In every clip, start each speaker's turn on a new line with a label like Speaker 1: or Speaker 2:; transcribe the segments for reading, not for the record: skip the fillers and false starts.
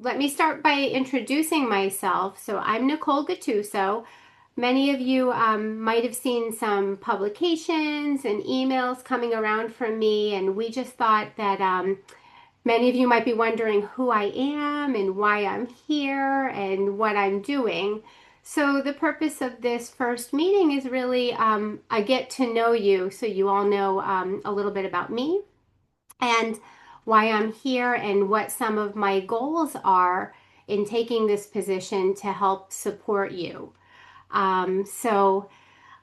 Speaker 1: let me start by introducing myself. So I'm Nicole Gattuso. Many of you might have seen some publications and emails coming around from me, and we just thought that many of you might be wondering who I am and why I'm here and what I'm doing. So the purpose of this first meeting is really I get to know you so you all know a little bit about me and why I'm here and what some of my goals are in taking this position to help support you. So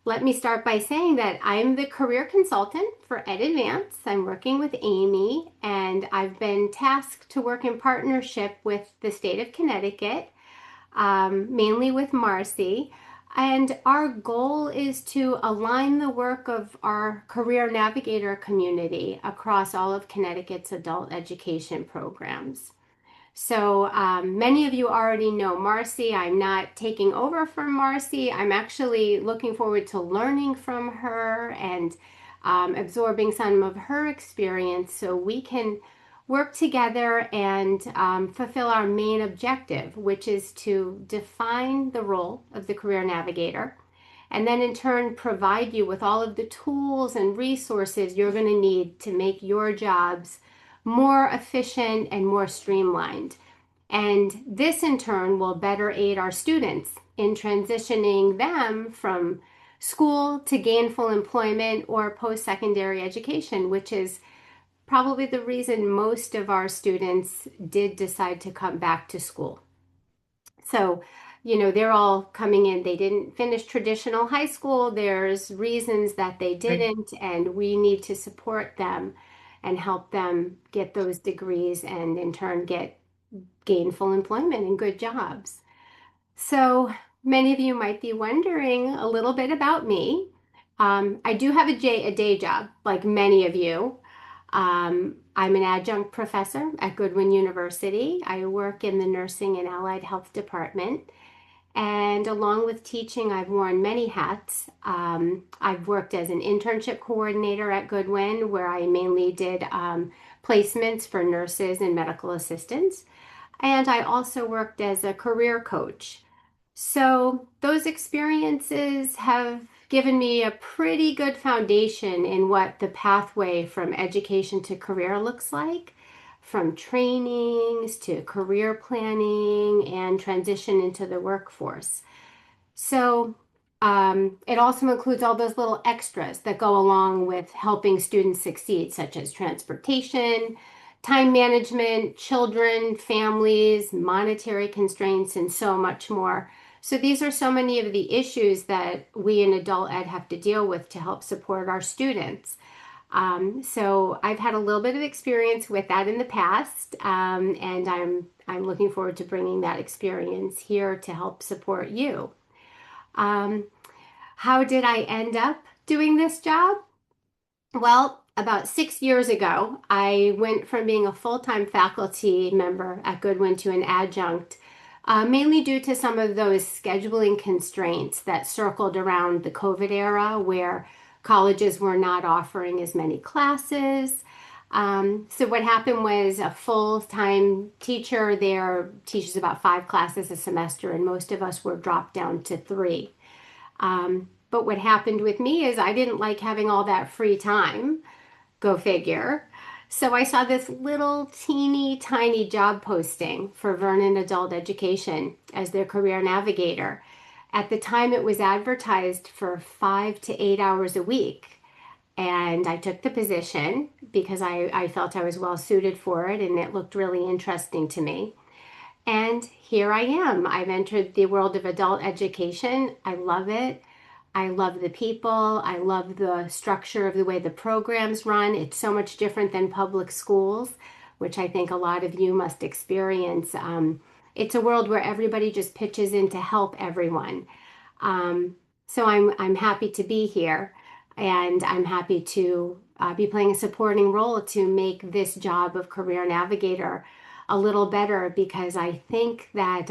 Speaker 1: let me start by saying that I'm the career consultant for Ed Advance. I'm working with Amy, and I've been tasked to work in partnership with the state of Connecticut, mainly with Marcy. And our goal is to align the work of our Career Navigator community across all of Connecticut's adult education programs. So many of you already know Marcy. I'm not taking over from Marcy. I'm actually looking forward to learning from her and absorbing some of her experience so we can work together and fulfill our main objective, which is to define the role of the career navigator and then in turn provide you with all of the tools and resources you're going to need to make your jobs more efficient and more streamlined. And this in turn will better aid our students in transitioning them from school to gainful employment or post-secondary education, which is probably the reason most of our students did decide to come back to school. So, they're all coming in. They didn't finish traditional high school. There's reasons that they
Speaker 2: Right.
Speaker 1: didn't, and we need to support them and help them get those degrees and in turn get gainful employment and good jobs. So many of you might be wondering a little bit about me. I do have a day job, like many of you. I'm an adjunct professor at Goodwin University. I work in the nursing and allied health department. And along with teaching, I've worn many hats. I've worked as an internship coordinator at Goodwin, where I mainly did placements for nurses and medical assistants. And I also worked as a career coach. So those experiences have given me a pretty good foundation in what the pathway from education to career looks like, from trainings to career planning and transition into the workforce. So it also includes all those little extras that go along with helping students succeed, such as transportation, time management, children, families, monetary constraints, and so much more. So these are so many of the issues that we in adult ed have to deal with to help support our students. So I've had a little bit of experience with that in the past, and I'm looking forward to bringing that experience here to help support you. Um, how did I end up doing this job? Well, about 6 years ago, I went from being a full-time faculty member at Goodwin to an adjunct, mainly due to some of those scheduling constraints that circled around the COVID era where colleges were not offering as many classes. So what happened was a full-time teacher there teaches about 5 classes a semester, and most of us were dropped down to 3. But what happened with me is I didn't like having all that free time. Go figure. So I saw this little teeny tiny job posting for Vernon Adult Education as their career navigator. At the time, it was advertised for 5 to 8 hours a week. And I took the position because I felt I was well suited for it and it looked really interesting to me. And here I am. I've entered the world of adult education. I love it. I love the people. I love the structure of the way the programs run. It's so much different than public schools, which I think a lot of you must experience. It's a world where everybody just pitches in to help everyone. Um, so I'm happy to be here, and I'm happy to be playing a supporting role to make this job of career navigator a little better because I think that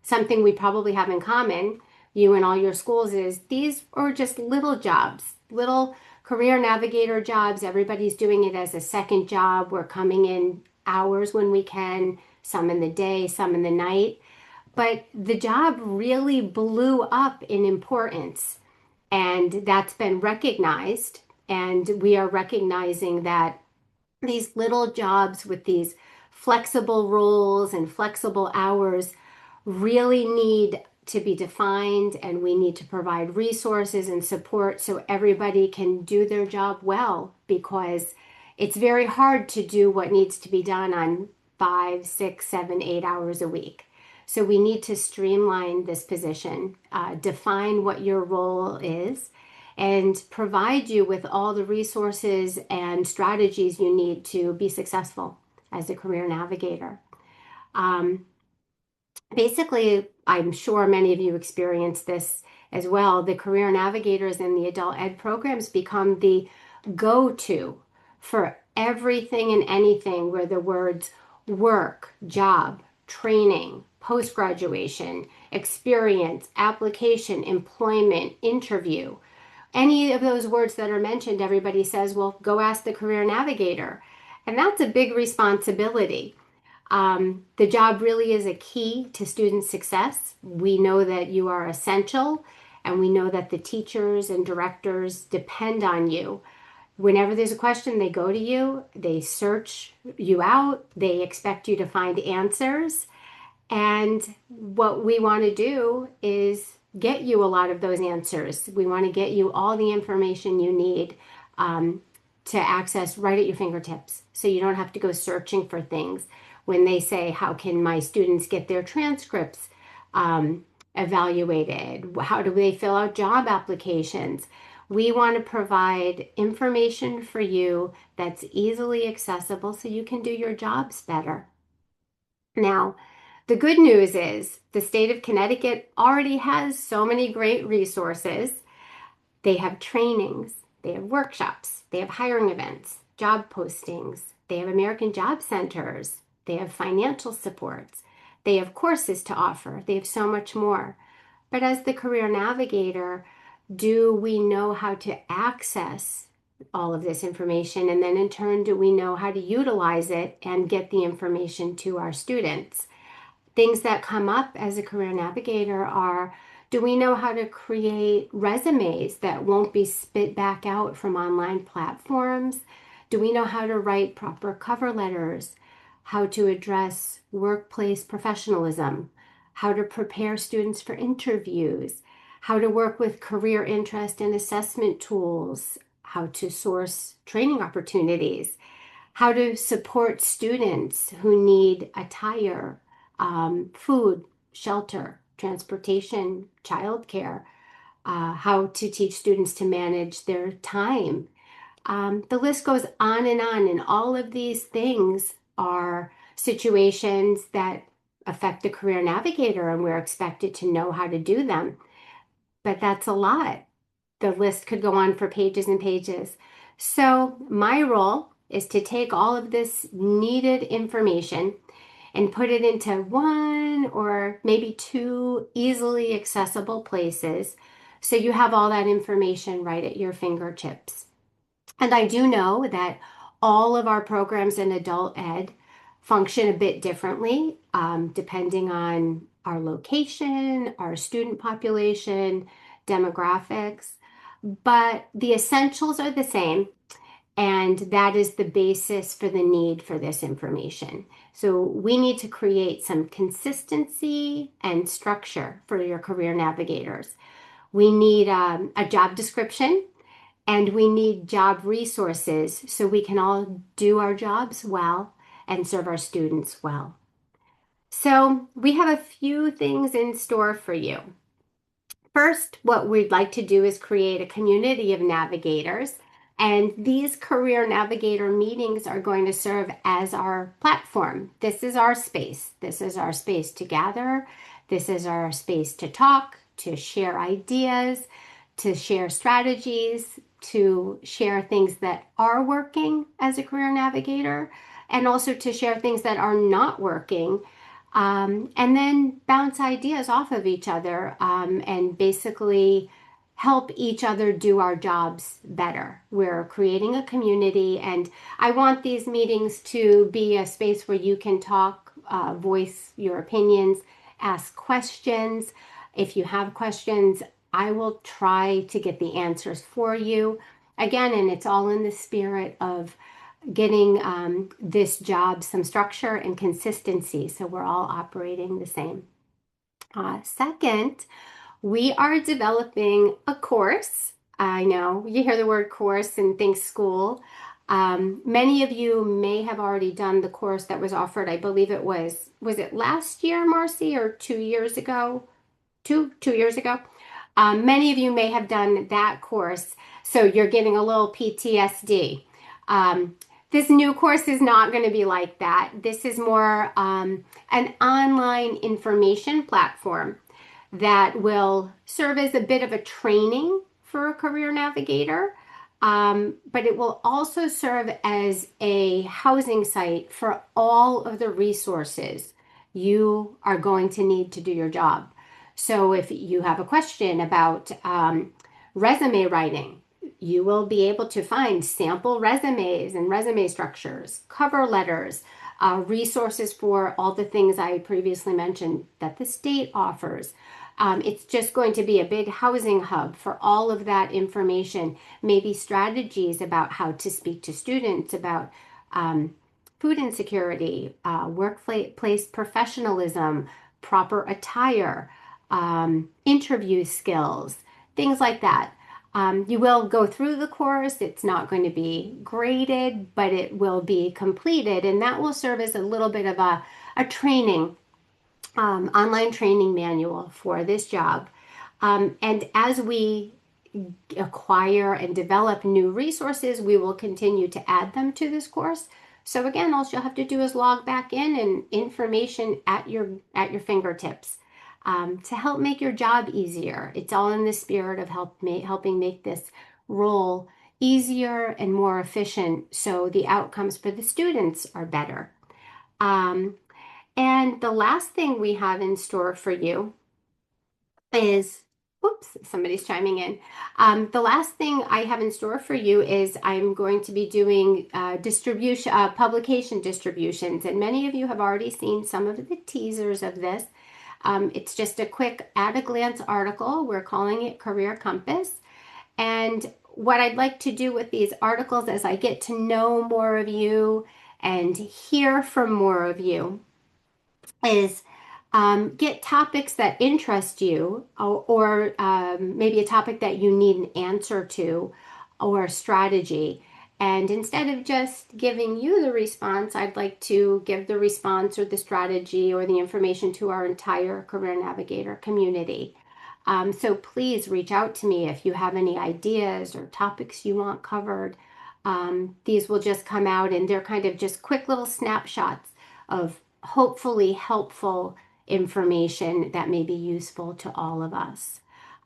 Speaker 1: something we probably have in common, you and all your schools, is these are just little jobs, little career navigator jobs. Everybody's doing it as a second job. We're coming in hours when we can, some in the day, some in the night. But the job really blew up in importance, and that's been recognized. And we are recognizing that these little jobs with these flexible roles and flexible hours really need to be defined, and we need to provide resources and support so everybody can do their job well, because it's very hard to do what needs to be done on 5, 6, 7, 8 hours a week. So we need to streamline this position, define what your role is, and provide you with all the resources and strategies you need to be successful as a career navigator. Um, Basically, I'm sure many of you experience this as well. The career navigators in the adult ed programs become the go-to for everything and anything where the words work, job, training, post-graduation, experience, application, employment, interview, any of those words that are mentioned, everybody says, well, go ask the career navigator. And that's a big responsibility. The job really is a key to student success. We know that you are essential, and we know that the teachers and directors depend on you. Whenever there's a question, they go to you, they search you out, they expect you to find answers. And what we want to do is get you a lot of those answers. We want to get you all the information you need to access right at your fingertips, so you don't have to go searching for things. When they say, how can my students get their transcripts evaluated? How do they fill out job applications? We want to provide information for you that's easily accessible so you can do your jobs better. Now, the good news is the state of Connecticut already has so many great resources. They have trainings, they have workshops, they have hiring events, job postings, they have American Job Centers, they have financial supports, they have courses to offer, they have so much more. But as the career navigator, do we know how to access all of this information? And then in turn, do we know how to utilize it and get the information to our students? Things that come up as a career navigator are, do we know how to create resumes that won't be spit back out from online platforms? Do we know how to write proper cover letters? How to address workplace professionalism? How to prepare students for interviews? How to work with career interest and assessment tools? How to source training opportunities? How to support students who need attire, food, shelter, transportation, childcare, how to teach students to manage their time. The list goes on, and all of these things are situations that affect the career navigator, and we're expected to know how to do them. But that's a lot. The list could go on for pages and pages. So my role is to take all of this needed information and put it into one or maybe two easily accessible places so you have all that information right at your fingertips. And I do know that all of our programs in adult ed function a bit differently, depending on our location, our student population, demographics, but the essentials are the same. And that is the basis for the need for this information. So we need to create some consistency and structure for your career navigators. We need a job description, and we need job resources so we can all do our jobs well and serve our students well. So we have a few things in store for you. First, what we'd like to do is create a community of navigators, and these career navigator meetings are going to serve as our platform. This is our space. This is our space to gather. This is our space to talk, to share ideas, to share strategies, to share things that are working as a career navigator, and also to share things that are not working, and then bounce ideas off of each other, and basically help each other do our jobs better. We're creating a community, and I want these meetings to be a space where you can talk voice your opinions, ask questions. If you have questions, I will try to get the answers for you. Again, and it's all in the spirit of getting this job some structure and consistency so we're all operating the same. Second, we are developing a course. I know you hear the word course and think school. Many of you may have already done the course that was offered. I believe was it last year, Marcy, or 2 years ago? 2 years ago. Many of you may have done that course, so you're getting a little PTSD. This new course is not going to be like that. This is more an online information platform that will serve as a bit of a training for a career navigator, but it will also serve as a housing site for all of the resources you are going to need to do your job. So if you have a question about resume writing, you will be able to find sample resumes and resume structures, cover letters, resources for all the things I previously mentioned that the state offers. It's just going to be a big housing hub for all of that information, maybe strategies about how to speak to students about food insecurity, workplace professionalism, proper attire, interview skills, things like that. You will go through the course. It's not going to be graded, but it will be completed, and that will serve as a little bit of a training, online training manual for this job. And as we acquire and develop new resources, we will continue to add them to this course. So again, all you'll have to do is log back in and information at your fingertips to help make your job easier. It's all in the spirit of helping make this role easier and more efficient so the outcomes for the students are better. And the last thing we have in store for you is, whoops, somebody's chiming in. The last thing I have in store for you is I'm going to be doing publication distributions, and many of you have already seen some of the teasers of this. It's just a quick at-a-glance article. We're calling it Career Compass. And what I'd like to do with these articles as I get to know more of you and hear from more of you is get topics that interest you, or maybe a topic that you need an answer to, or a strategy. And instead of just giving you the response, I'd like to give the response or the strategy or the information to our entire Career Navigator community. So please reach out to me if you have any ideas or topics you want covered. These will just come out, and they're kind of just quick little snapshots of hopefully helpful information that may be useful to all of us.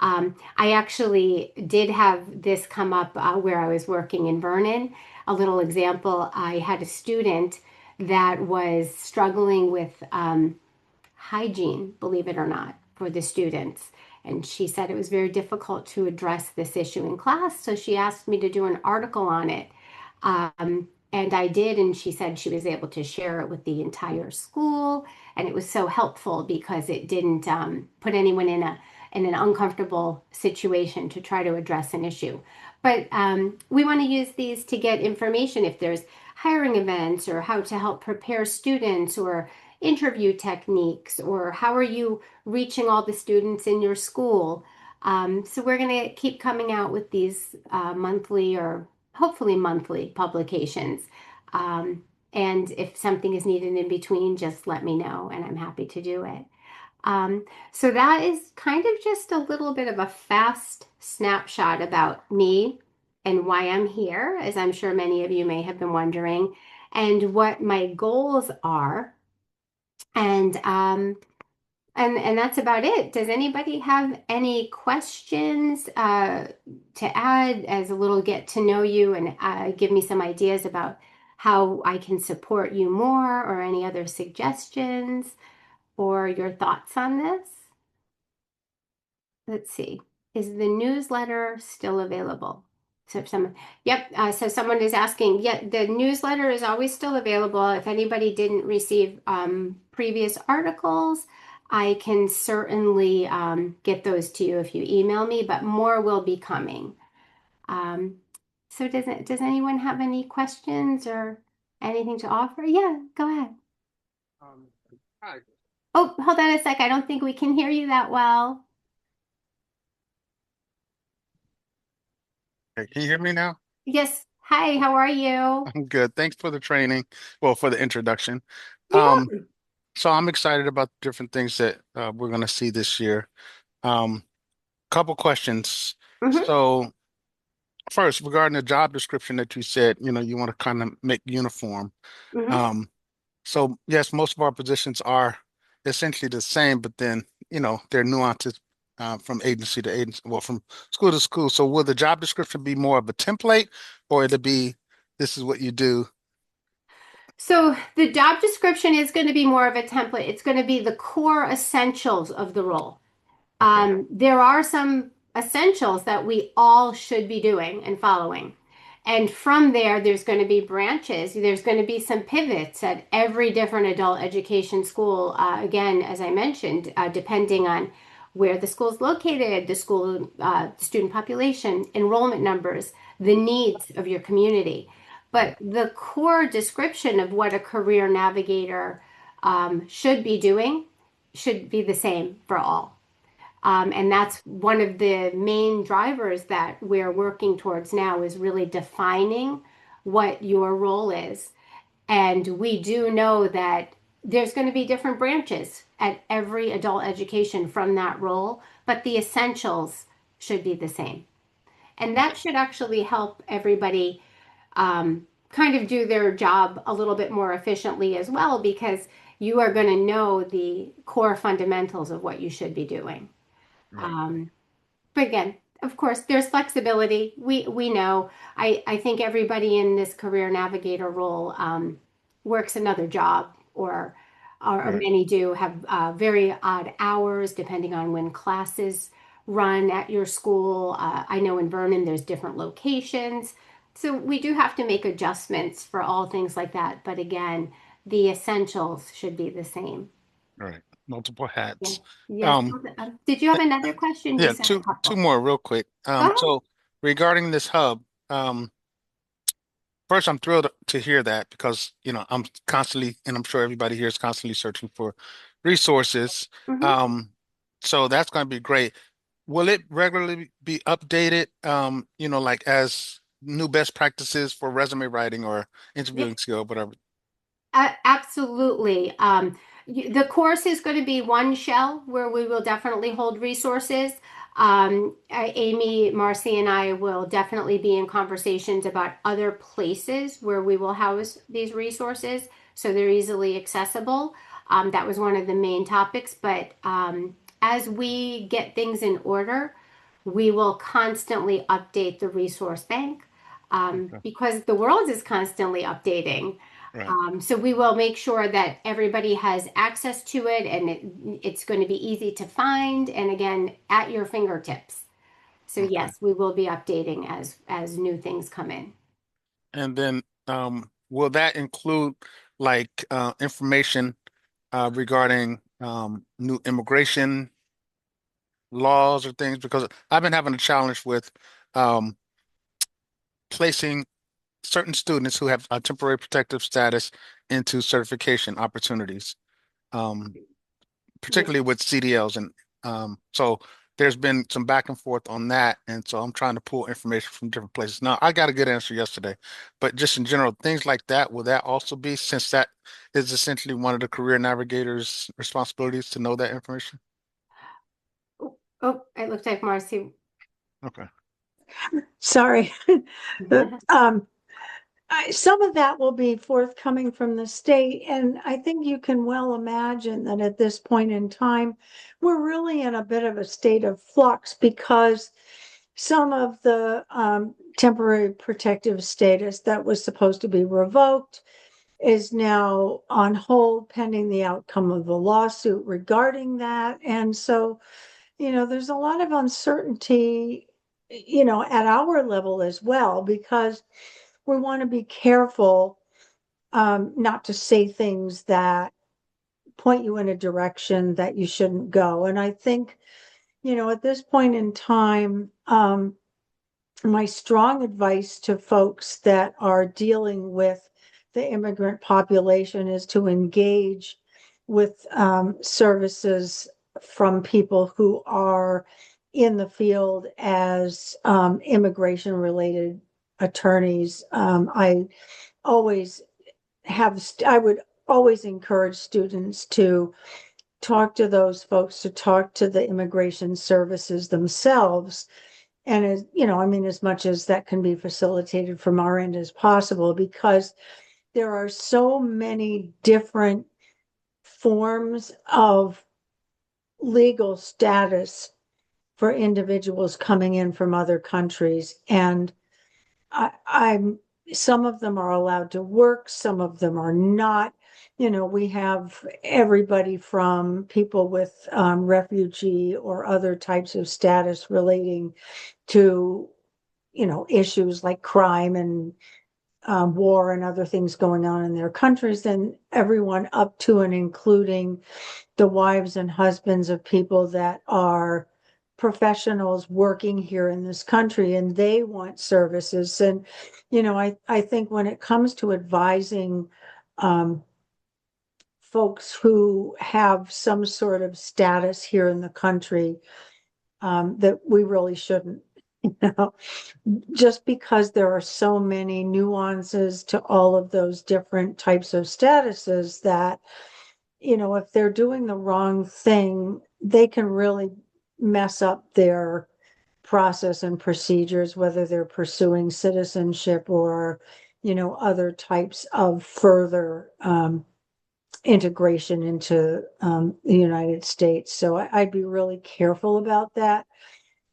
Speaker 1: I actually did have this come up where I was working in Vernon. A little example, I had a student that was struggling with hygiene, believe it or not, for the students. And she said it was very difficult to address this issue in class, so she asked me to do an article on it. And I did, and she said she was able to share it with the entire school, and it was so helpful because it didn't put anyone in an uncomfortable situation to try to address an issue. But we want to use these to get information if there's hiring events, or how to help prepare students, or interview techniques, or how are you reaching all the students in your school. So we're going to keep coming out with these monthly, or hopefully monthly publications. And if something is needed in between, just let me know and I'm happy to do it. So that is kind of just a little bit of a fast snapshot about me and why I'm here, as I'm sure many of you may have been wondering, and what my goals are. And that's about it. Does anybody have any questions to add as a little get to know you, and give me some ideas about how I can support you more, or any other suggestions or your thoughts on this? Let's see. Is the newsletter still available? So someone, yep. So someone is asking, yeah, the newsletter is always still available. If anybody didn't receive previous articles, I can certainly get those to you if you email me, but more will be coming. Um, so does anyone have any questions or anything to offer? Yeah, go ahead.
Speaker 2: Um, Hi.
Speaker 1: Oh, hold on a sec. I don't think we can hear you that well.
Speaker 2: Okay, can you hear me now?
Speaker 1: Yes. Hi, how are you?
Speaker 2: I'm good. Thanks for the training. Well, for the introduction. Um,
Speaker 1: Yeah.
Speaker 2: so I'm excited about the different things that we're going to see this year. Um, Couple questions.
Speaker 1: Mm-hmm.
Speaker 2: So first, regarding the job description that you said, you want to kind of make uniform.
Speaker 1: Mm-hmm.
Speaker 2: Um, so yes, most of our positions are essentially the same, but then, there are nuances from agency to agency, well, from school to school. So will the job description be more of a template, or it'll be this is what you do?
Speaker 1: So the job description is going to be more of a template. It's going to be the core essentials of the role.
Speaker 2: Okay.
Speaker 1: There are some essentials that we all should be doing and following. And from there, there's going to be branches. There's going to be some pivots at every different adult education school. Again, as I mentioned, depending on where the school is located, the school student population, enrollment numbers, the needs of your community.
Speaker 2: Right.
Speaker 1: But the core description of what a career navigator should be doing should be the same for all. And that's one of the main drivers that we're working towards now is really defining what your role is. And we do know that there's going to be different branches at every adult education from that role, but the essentials should be the same. And that should actually help everybody kind of do their job a little bit more efficiently as well, because you are going to know the core fundamentals of what you should be doing.
Speaker 2: Right.
Speaker 1: Um, but again, of course, there's flexibility. We know. I think everybody in this career navigator role works another job, or
Speaker 2: Right.
Speaker 1: many do have very odd hours depending on when classes run at your school. I know in Vernon there's different locations, so we do have to make adjustments for all things like that. But again, the essentials should be the same.
Speaker 2: Right. Multiple
Speaker 1: Yes.
Speaker 2: hats.
Speaker 1: Yes.
Speaker 2: Um,
Speaker 1: Did you have another question?
Speaker 2: yeah,
Speaker 1: Just had a
Speaker 2: two
Speaker 1: couple.
Speaker 2: more real quick.
Speaker 1: Go ahead.
Speaker 2: So regarding this hub, first, I'm thrilled to hear that because, I'm constantly, and I'm sure everybody here is constantly searching for resources.
Speaker 1: Mhm.
Speaker 2: Um, so that's going to be great. Will it regularly be updated, like as new best practices for resume writing or
Speaker 1: Yep.
Speaker 2: interviewing skill, whatever?
Speaker 1: Absolutely. The course is going to be one shell where we will definitely hold resources. Amy, Marcy, and I will definitely be in conversations about other places where we will house these resources so they're easily accessible. That was one of the main topics. But as we get things in order, we will constantly update the resource bank
Speaker 2: Okay.
Speaker 1: because the world is constantly updating.
Speaker 2: Right.
Speaker 1: So we will make sure that everybody has access to it and it's going to be easy to find and again at your fingertips. So
Speaker 2: Okay.
Speaker 1: yes, we will be updating as new things come in.
Speaker 2: And then will that include like information regarding new immigration laws or things? Because I've been having a challenge with um, placing certain students who have a temporary protective status into certification opportunities, um,
Speaker 1: Yeah.
Speaker 2: particularly with CDLs. And so there's been some back and forth on that. And so I'm trying to pull information from different places. Now, I got a good answer yesterday, but just in general, things like that, will that also be, since that is essentially one of the career navigators' responsibilities to know that information?
Speaker 1: Oh, oh, it looks like Marcy.
Speaker 2: Okay.
Speaker 3: Sorry. The, some of that will be forthcoming from the state, and I think you can well imagine that at this point in time, we're really in a bit of a state of flux because some of the temporary protective status that was supposed to be revoked is now on hold pending the outcome of the lawsuit regarding that. And so, there's a lot of uncertainty at our level as well, because we want to be careful not to say things that point you in a direction that you shouldn't go. And I think, at this point in time, my strong advice to folks that are dealing with the immigrant population is to engage with services from people who are in the field as immigration related attorneys. Always I would always encourage students to talk to those folks, to talk to the immigration services themselves. And as I mean, as much as that can be facilitated from our end as possible, because there are so many different forms of legal status for individuals coming in from other countries. And I'm some of them are allowed to work, some of them are not. We have everybody from people with refugee or other types of status relating to, issues like crime and war and other things going on in their countries, and everyone up to and including the wives and husbands of people that are professionals working here in this country and they want services. And, I think when it comes to advising um, folks who have some sort of status here in the country, that we really shouldn't, you know, just because there are so many nuances to all of those different types of statuses that, if they're doing the wrong thing, they can really mess up their process and procedures, whether they're pursuing citizenship or, other types of further integration into the United States. So I'd be really careful about that.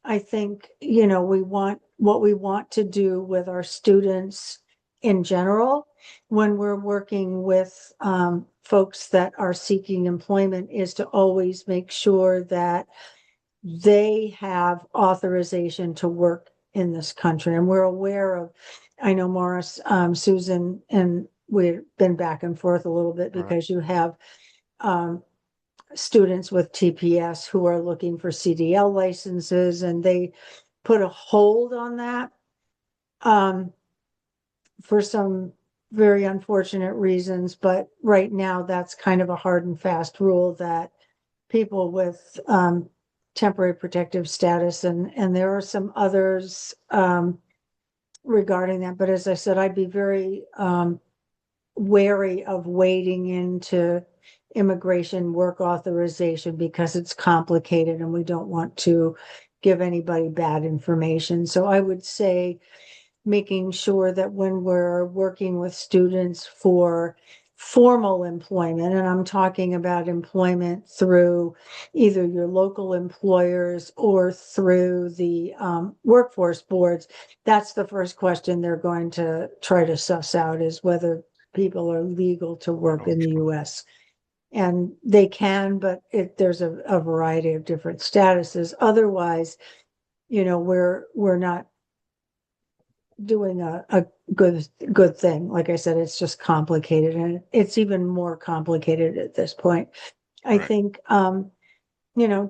Speaker 3: I think, what we want to do with our students in general when we're working with folks that are seeking employment is to always make sure that they have authorization to work in this country. And we're aware of, I know Morris, Susan, and we've been back and forth a little bit
Speaker 2: Right.
Speaker 3: because you have um, students with TPS who are looking for CDL licenses, and they put a hold on that um, for some very unfortunate reasons. But right now, that's kind of a hard and fast rule that people with temporary protective status, and there are some others regarding that. But as I said, I'd be very wary of wading into immigration work authorization because it's complicated and we don't want to give anybody bad information. So I would say making sure that when we're working with students for formal employment, and I'm talking about employment through either your local employers or through the workforce boards, that's the first question they're going to try to suss out, is whether people are legal to work in the
Speaker 2: Okay.
Speaker 3: US. And they can, but there's a variety of different statuses. Otherwise, we're not doing a good thing. Like I said, it's just complicated, and it's even more complicated at this point. I
Speaker 2: Right.
Speaker 3: think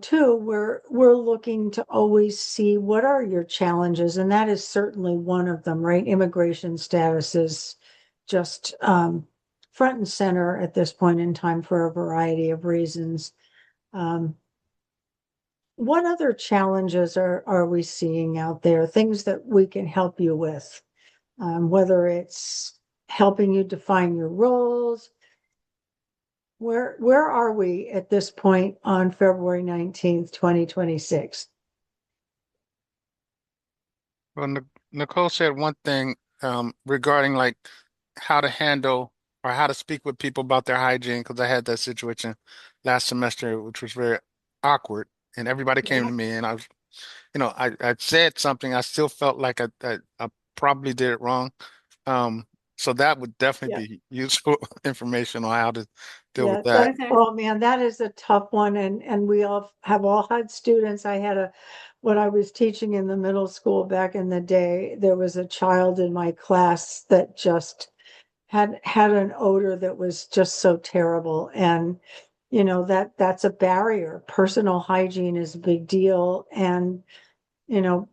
Speaker 3: too, we're looking to always see what are your challenges, and that is certainly one of them, right? Immigration status is just front and center at this point in time for a variety of reasons. Um, what other challenges are we seeing out there? Things that we can help you with, whether it's helping you define your roles. Where are we at this point on February 19th, 2026?
Speaker 2: Well, Nicole said one thing regarding like how to handle or how to speak with people about their hygiene, because I had that situation last semester, which was very awkward, and everybody came
Speaker 3: Yeah.
Speaker 2: to me, and I was, I said something. I still felt like I probably did it wrong. Um, So that would
Speaker 3: Yeah.
Speaker 2: definitely be useful information on how to deal with
Speaker 3: Yeah,
Speaker 2: that.
Speaker 3: that,
Speaker 1: Those are,
Speaker 3: oh man, that is a tough one. And we all have all had students. When I was teaching in the middle school back in the day, there was a child in my class that just had an odor that was just so terrible. And, that's a barrier. Personal hygiene is a big deal. And, you know,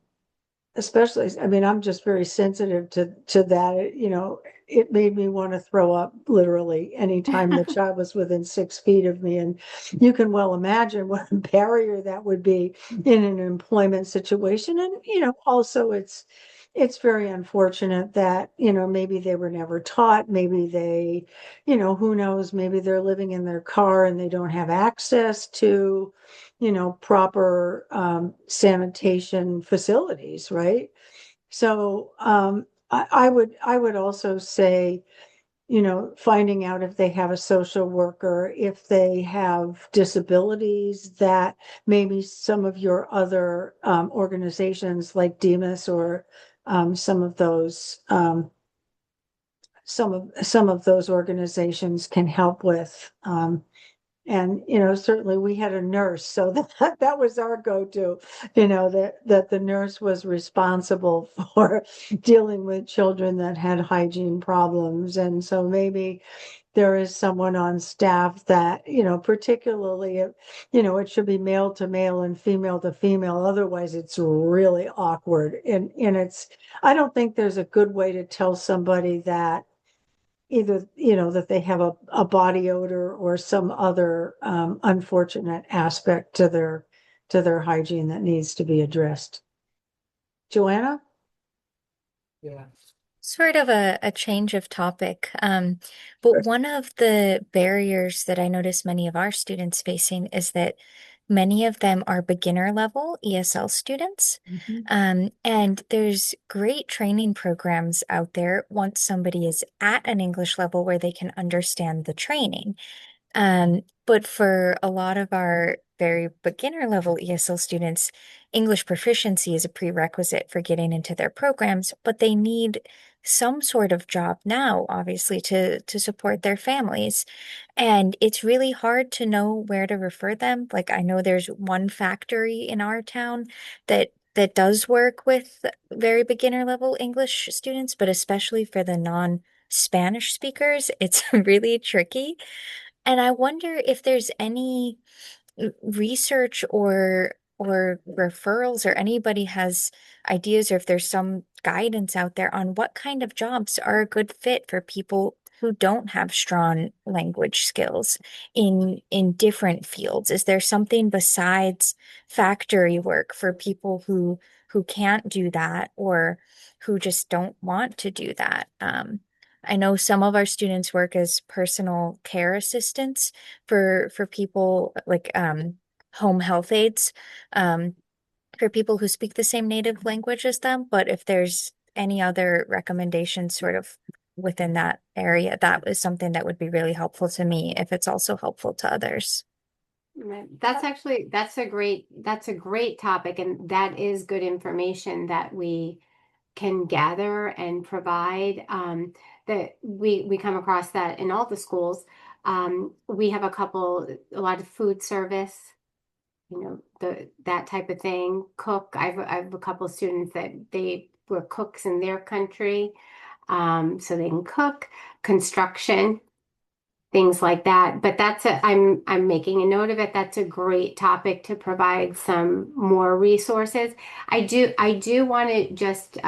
Speaker 3: especially, I mean, I'm just very sensitive to that. It made me want to throw up literally anytime the child was within 6 feet of me. And you can well imagine what a barrier that would be in an employment situation. And, also it's very unfortunate that, maybe they were never taught, maybe they, who knows, maybe they're living in their car and they don't have access to proper sanitation facilities, right? So I would also say, finding out if they have a social worker, if they have disabilities that maybe some of your other organizations like Demas or some of those some of those organizations can help with. And, certainly we had a nurse, so that was our go-to, that the nurse was responsible for dealing with children that had hygiene problems. And so maybe there is someone on staff that, particularly, it should be male to male and female to female. Otherwise, it's really awkward. And I don't think there's a good way to tell somebody that either, that they have a body odor or some other unfortunate aspect to their hygiene that needs to be addressed. Joanna?
Speaker 2: Yeah.
Speaker 4: Sort of a change of topic. But one of the barriers that I notice many of our students facing is that many of them are beginner level ESL students.
Speaker 3: Mhm.
Speaker 4: And there's great training programs out there once somebody is at an English level where they can understand the training. But for a lot of our very beginner level ESL students, English proficiency is a prerequisite for getting into their programs, but they need some sort of job now, obviously, to support their families. And it's really hard to know where to refer them. Like I know there's one factory in our town that does work with very beginner level English students, but especially for the non-Spanish speakers, it's really tricky. And I wonder if there's any research or referrals or anybody has ideas or if there's some guidance out there on what kind of jobs are a good fit for people who don't have strong language skills in different fields. Is there something besides factory work for people who can't do that or who just don't want to do that? I know some of our students work as personal care assistants for people like home health aides for people who speak the same native language as them. But if there's any other recommendations sort of within that area, that is something that would be really helpful to me if it's also helpful to others.
Speaker 1: right. That's a great topic, and that is good information that we can gather and provide. That we come across that in all the schools. We have a lot of food service, that type of thing. Cook. I have a couple of students that they were cooks in their country, so they can cook. Construction, things like that. But I'm making a note of it. That's a great topic to provide some more resources. I do want to just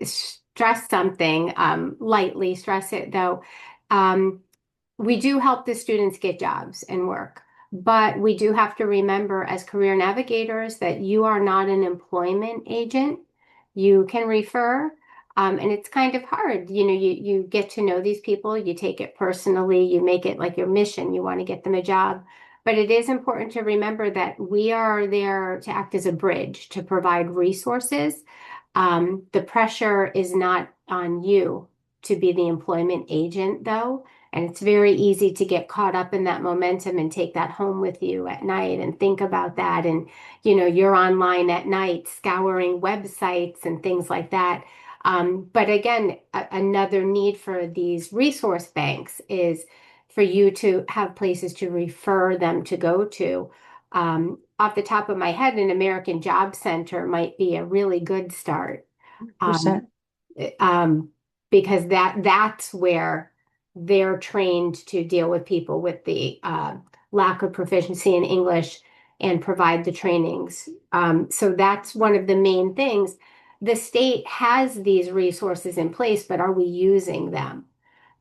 Speaker 1: stress something, lightly stress it though. Um, we do help the students get jobs and work, but we do have to remember as career navigators that you are not an employment agent. You can refer, and it's kind of hard. You get to know these people, you take it personally, you make it like your mission, you want to get them a job. But it is important to remember that we are there to act as a bridge to provide resources. The pressure is not on you to be the employment agent, though. And it's very easy to get caught up in that momentum and take that home with you at night and think about that. And, you're online at night scouring websites and things like that. But again, another need for these resource banks is for you to have places to refer them to go to. Off the top of my head, an American Job Center might be a really good start. Um,
Speaker 3: Percent.
Speaker 1: um, because that's where they're trained to deal with people with the lack of proficiency in English and provide the trainings. So that's one of the main things. The state has these resources in place, but are we using them?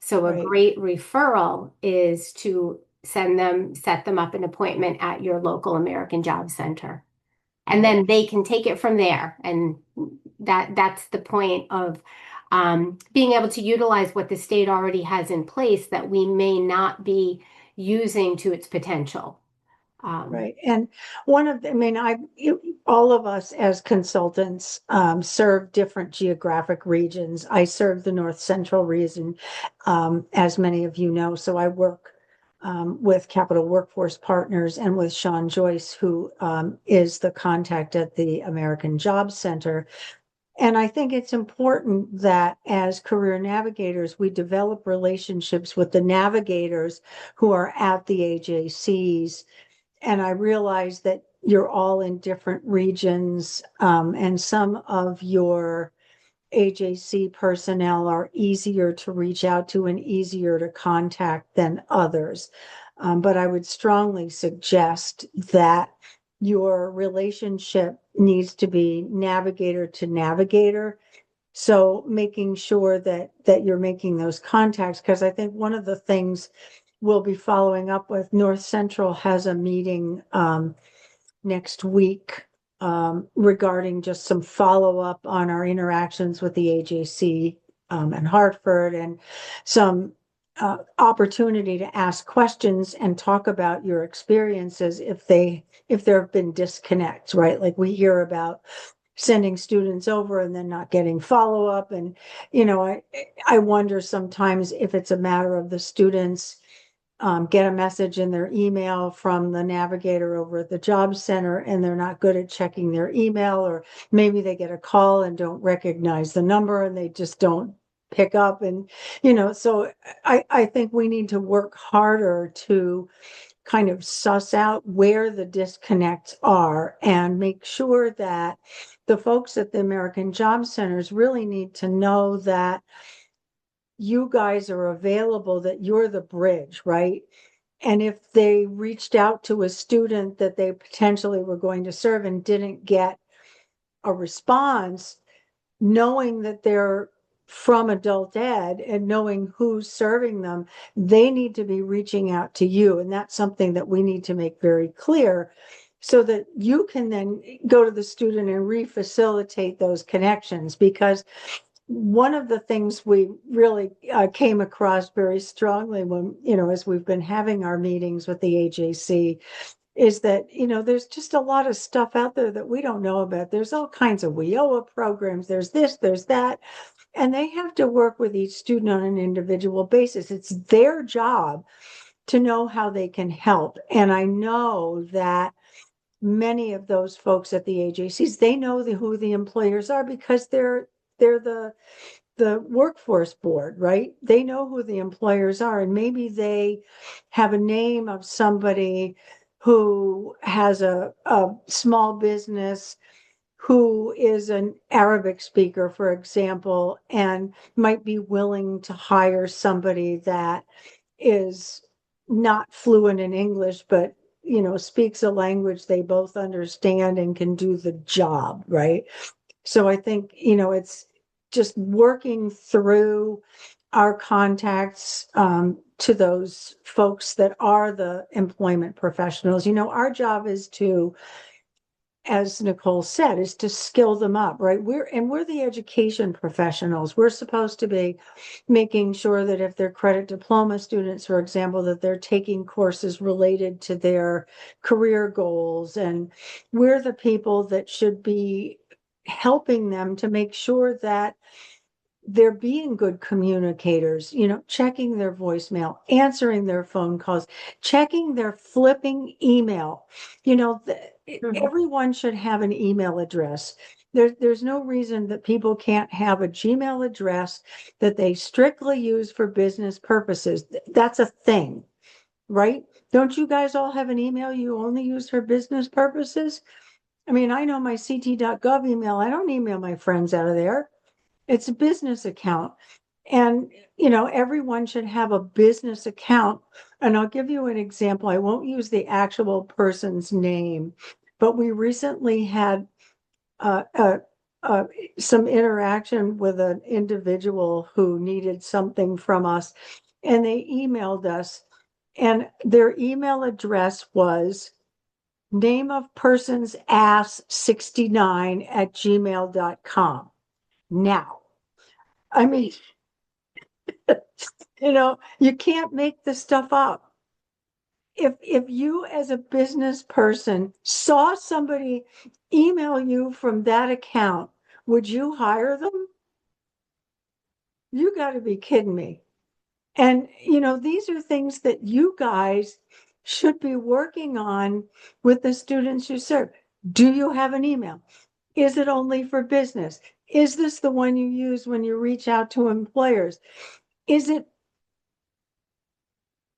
Speaker 1: So a
Speaker 3: Right.
Speaker 1: great referral is to set them up an appointment at your local American Job Center. And
Speaker 3: Right.
Speaker 1: then they can take it from there. And that's the point of being able to utilize what the state already has in place that we may not be using to its potential.
Speaker 3: Right. And one of the, I mean, all of us as consultants serve different geographic regions. I serve the North Central region, as many of you know. So I work with Capital Workforce Partners and with Sean Joyce, who is the contact at the American Job Center. And I think it's important that as career navigators, we develop relationships with the navigators who are at the AJCs. And I realize that you're all in different regions, and some of your AJC personnel are easier to reach out to and easier to contact than others. But I would strongly suggest that your relationship needs to be navigator to navigator. So making sure that you're making those contacts, because I think one of the things we'll be following up with, North Central has a meeting next week regarding just some follow-up on our interactions with the AJC in Hartford, and some opportunity to ask questions and talk about your experiences if there have been disconnects, right? Like we hear about sending students over and then not getting follow-up. And, I wonder sometimes if it's a matter of the students get a message in their email from the navigator over at the job center and they're not good at checking their email, or maybe they get a call and don't recognize the number and they just don't pick up. And, so I think we need to work harder to kind of suss out where the disconnects are and make sure that the folks at the American Job Centers really need to know that you guys are available, that you're the bridge, right? And if they reached out to a student that they potentially were going to serve and didn't get a response, knowing that they're from adult ed and knowing who's serving them, they need to be reaching out to you. And that's something that we need to make very clear so that you can then go to the student and refacilitate those connections. Because one of the things we really came across very strongly when, as we've been having our meetings with the AJC, is that, there's just a lot of stuff out there that we don't know about. There's all kinds of WIOA programs. There's this, there's that. And they have to work with each student on an individual basis. It's their job to know how they can help. And I know that many of those folks at the AJCs, they know who the employers are because they're the workforce board, right? They know who the employers are, and maybe they have a name of somebody who has a small business who is an Arabic speaker, for example, and might be willing to hire somebody that is not fluent in English, but speaks a language they both understand and can do the job, right? So I think, it's just working through our contacts to those folks that are the employment professionals. Our job is to, as Nicole said, is to skill them up, right? We're the education professionals. We're supposed to be making sure that if they're credit diploma students, for example, that they're taking courses related to their career goals. And we're the people that should be helping them to make sure that they're being good communicators, checking their voicemail, answering their phone calls, checking their flipping email.
Speaker 1: Mhm.
Speaker 3: everyone should have an email address. There's no reason that people can't have a Gmail address that they strictly use for business purposes. That's a thing, right? Don't you guys all have an email you only use for business purposes? I mean, I know my ct.gov email. I don't email my friends out of there. It's a business account. And, everyone should have a business account. And I'll give you an example. I won't use the actual person's name, but we recently had uh, uh, uh, some interaction with an individual who needed something from us, and they emailed us, and their email address was name of person's ass 69 at gmail.com. Now, I mean, you can't make this stuff up. If you as a business person saw somebody email you from that account, would you hire them? You got to be kidding me. And these are things that you guys should be working on with the students you serve. Do you have an email? Is it only for business? Is this the one you use when you reach out to employers? Is it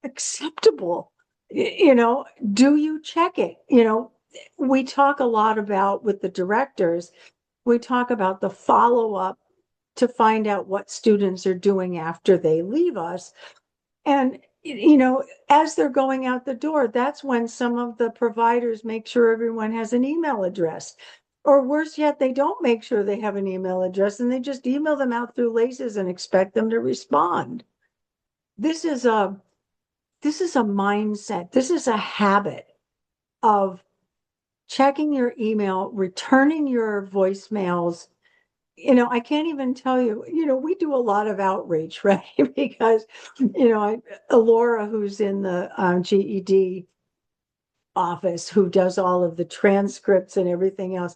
Speaker 3: acceptable? Do you check it? We talk a lot about with the directors, we talk about the follow up to find out what students are doing after they leave us. And, as they're going out the door, that's when some of the providers make sure everyone has an email address. Or worse yet, they don't make sure they have an email address and they just email them out through laces and expect them to respond. This is a mindset. This is a habit of checking your email, returning your voicemails. I can't even tell you, we do a lot of outreach, right? Because, Laura, who's in the GED office, who does all of the transcripts and everything else.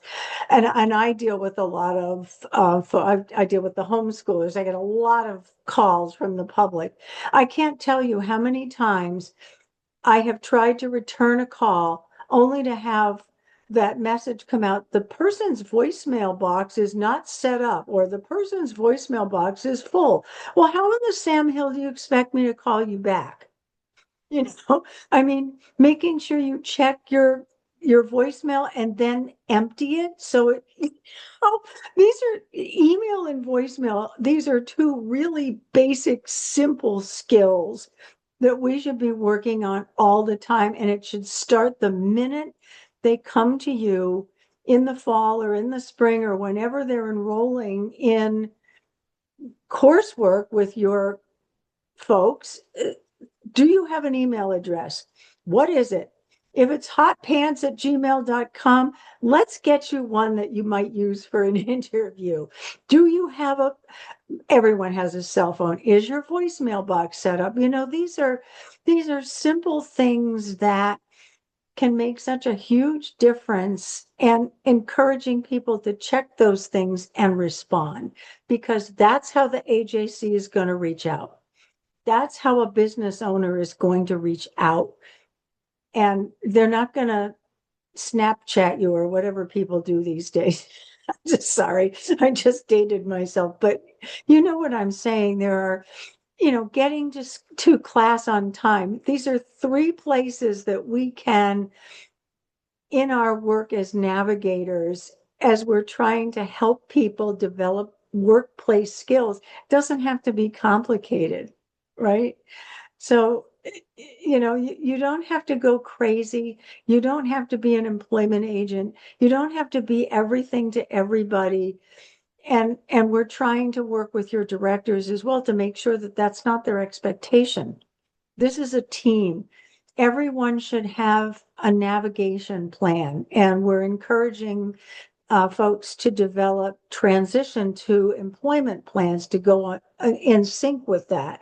Speaker 3: And I deal with a lot of, I deal with the homeschoolers. I get a lot of calls from the public. I can't tell you how many times I have tried to return a call only to have that message come out. The person's voicemail box is not set up, or the person's voicemail box is full. Well, how in the Sam Hill do you expect me to call you back? You know, I mean, making sure you check your voicemail and then empty it. So these are email and voicemail. These are two really basic, simple skills that we should be working on all the time. And it should start the minute they come to you in the fall or in the spring or whenever they're enrolling in coursework with your folks. Do you have an email address? What is it? If it's hotpants@gmail.com, let's get you one that you might use for an interview. Do you have everyone has a cell phone. Is your voicemail box set up? These are simple things that can make such a huge difference, and encouraging people to check those things and respond, because that's how the AJC is going to reach out. That's how a business owner is going to reach out. And they're not going to Snapchat you or whatever people do these days. I'm just sorry. I just dated myself. But you know what I'm saying? There are, getting to class on time. These are three places that we can, in our work as navigators, as we're trying to help people develop workplace skills, doesn't have to be complicated, right? So, you don't have to go crazy. You don't have to be an employment agent. You don't have to be everything to everybody. And we're trying to work with your directors as well to make sure that that's not their expectation. This is a team. Everyone should have a navigation plan, and we're encouraging folks to develop transition to employment plans to go on in sync with that.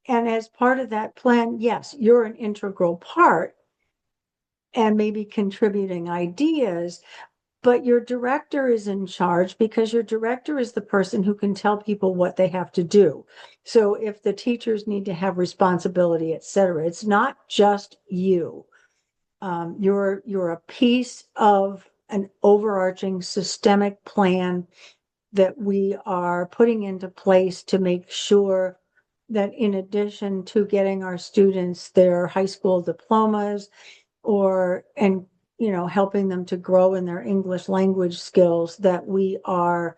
Speaker 3: And as part of that plan, yes, you're an integral part and maybe contributing ideas, but your director is in charge, because your director is the person who can tell people what they have to do. So if the teachers need to have responsibility, et cetera, it's not just you. You're a piece of an overarching systemic plan that we are putting into place to make sure that in addition to getting our students their high school diplomas and helping them to grow in their English language skills, that we are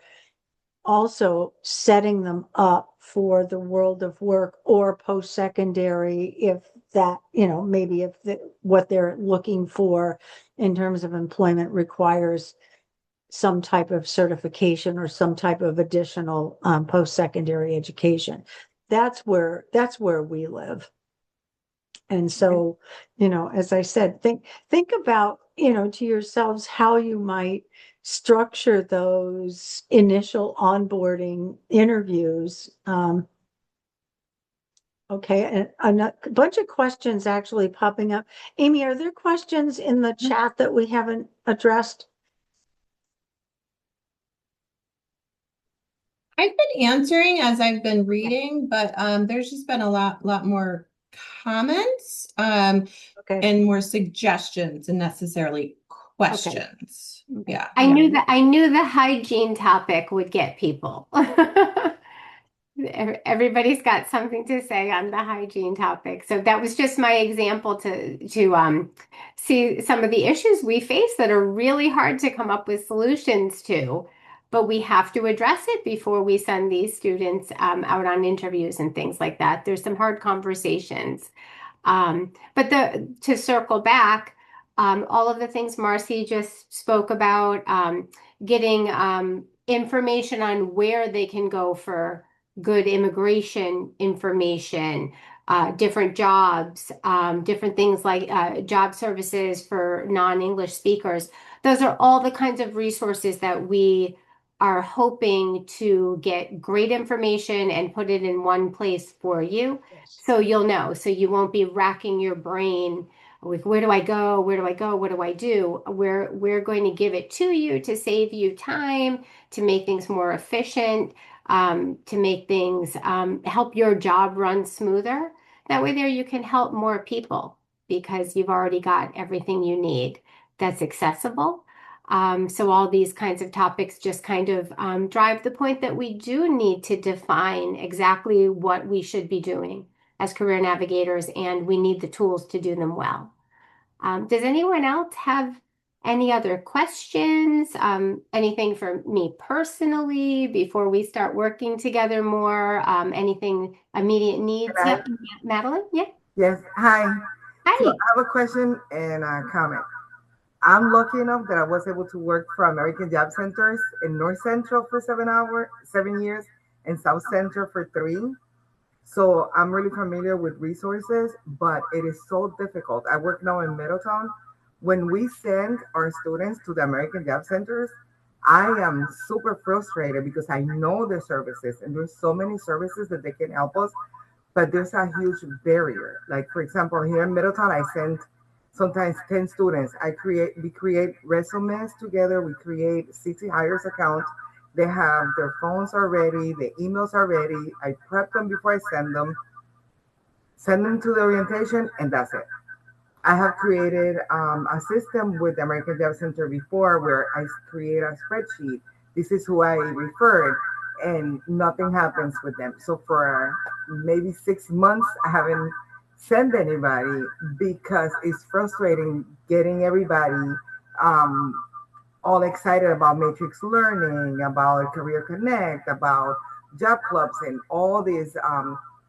Speaker 3: also setting them up for the world of work or post-secondary, if that, maybe if what they're looking for in terms of employment requires some type of certification or some type of additional post-secondary education. That's where we live. And so, as I said, think about, to yourselves how you might structure those initial onboarding interviews. Okay, and a bunch of questions actually popping up. Amy, are there questions in the chat that we haven't addressed?
Speaker 5: I've been answering as I've been reading, but there's just been a lot more comments
Speaker 3: Okay.
Speaker 5: and more suggestions than necessarily questions.
Speaker 1: Okay.
Speaker 5: Yeah.
Speaker 1: I knew the hygiene topic would get people. Everybody's got something to say on the hygiene topic. So that was just my example to see some of the issues we face that are really hard to come up with solutions to, but we have to address it before we send these students out on interviews and things like that. There's some hard conversations. But to circle back, all of the things Marcy just spoke about, getting information on where they can go for good immigration information, different jobs, different things like job services for non-English speakers. Those are all the kinds of resources that we are hoping to get great information and put it in one place for you.
Speaker 3: Yes.
Speaker 1: So you'll know. So you won't be racking your brain with where do I go? Where do I go? What do I do? We're going to give it to you to save you time, to make things more efficient, to make things help your job run smoother. That way there you can help more people because you've already got everything you need that's accessible. So all these kinds of topics just kind of drive the point that we do need to define exactly what we should be doing as career navigators, and we need the tools to do them well. Does anyone else have any other questions? Anything for me personally before we start working together more? Anything immediate needs?
Speaker 6: Hello?
Speaker 1: Yep, Madeline? Yeah.
Speaker 6: Yes, hi. So
Speaker 1: Hi.
Speaker 6: I have a question and a comment. I'm lucky enough that I was able to work for American Job Centers in North Central for 7 years, and South Central for 3. So I'm really familiar with resources, but it is so difficult. I work now in Middletown. When we send our students to the American Job Centers, I am super frustrated because I know the services and there's so many services that they can help us, but there's a huge barrier. Like for example, here in Middletown, I send sometimes 10 students. We create resumes together. We create City Hires account. They have their phones already, the emails are ready. I prep them before I send them to the orientation, and that's it. I have created a system with the American Job Center before where I create a spreadsheet. This is who I referred, and nothing happens with them. So for maybe 6 months, I haven't sent anybody because it's frustrating getting everybody um, all excited about Matrix Learning, about Career Connect, about job clubs, and all these